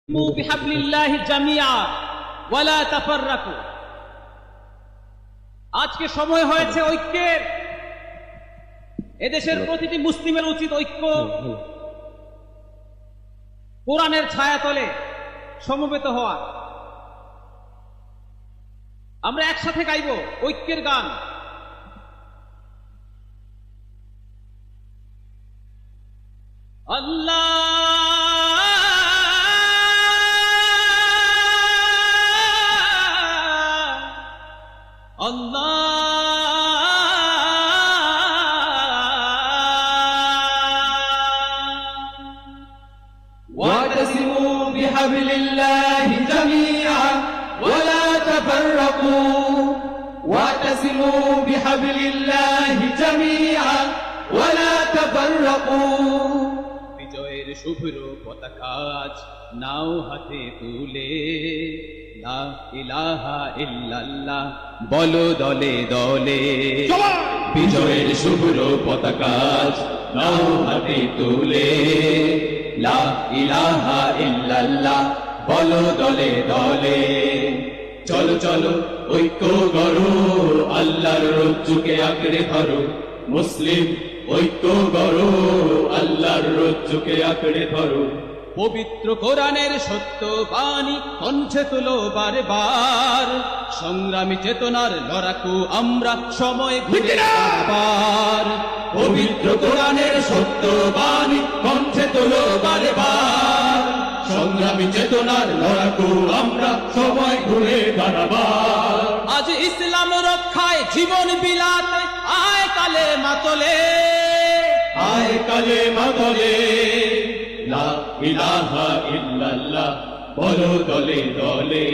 বিহাবলিল্লাহি জামিআ ওয়ালা তাফাররাকু। আজকে সময় হয়েছে ঐক্যের। এদেশের প্রতিটি মুসলিমের উচিত ঐক্য কোরআনের ছায়াতলে সমবেত হওয়া। আমরা একসাথে গাইব ঐক্যের গান। আল্লাহ আল্লাহ واعتصموا بحبل الله جميعا ولا تفرقوا واعتصموا بحبل الله جميعا ولا تفرقوا বিজয়ের শুভ্র পতাকা আজ নাও হাতে তুলে লা ইলাহা ইল্লাল্লাহ বলো দলে দলে। বিজয়ের শুভ্র পতাকা আজ নাও হাতে তুলে লা ইলাহা ইল্লাল্লাহ বলো দলে দলে। চলো চলো ঐক্য গড়ো, আল্লাহর রজ্জুকে আঁকড়ে ধরো। মুসলিম ঐক্য গড়ো, আল্লাহর রজ্জুকে আঁকড়ে ধরো। পবিত্র কোরআনের সত্য বাণী কণ্ঠে তুলো বারে বার। সংগ্রামী চেতনার লড়াকু আমরা সময় ঘুরে আবার। পবিত্র কোরআনের সত্য বাণী কণ্ঠে তোলো বারে বার। সংগ্রামী চেতনার লড়াকু আমরা সময় ঘুরে দাঁড়াবার। আজ ইসলাম রক্ষায় জীবন বিলাতে আয় কালে মাতলে, আয় কালে মাতলে লা ইলাহা ইল্লাল্লাহ বলো দলে দলে।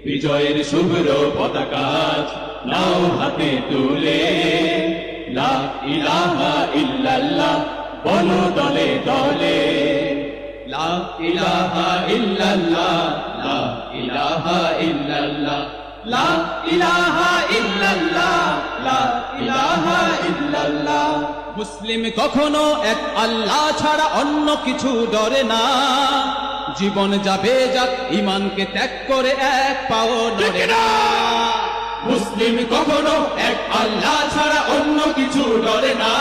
বিজয়ের শুভ্র পতাকা আজ নাও হাতে তুলে লা ইলাহা ইল্লাল্লাহ বলো দলে দলে। লা ইলাহা ইল্লাল্লাহ লা ইলাহা ইল্লাল্লাহ লা ইলাহা ইল্লাল্লাহ লা ইলাহা ইল্লাল্লাহ। মুসলিম কখনো এক আল্লাহ ছাড়া অন্য কিছু ডরে না। জীবন যাবে যাক ঈমানকে ত্যাগ করে এক পাও নড়ে না। মুসলিম কখনো এক আল্লাহ ছাড়া অন্য কিছু ডরে না।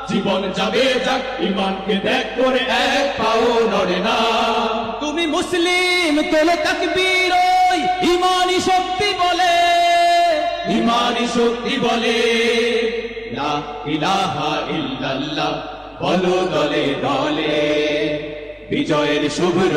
জীবন যাবে যাক ঈমানকে ত্যাগ করে এক পাও নড়ে না। তুমি মুসলিম তোলে তাকবীর ওই ঈমানি শক্তি বলে, ঈমানি শক্তি বলে লা ইলাহা ইল্লাল্লাহ বলো দলে দলে। বিজয়ের শুভ্র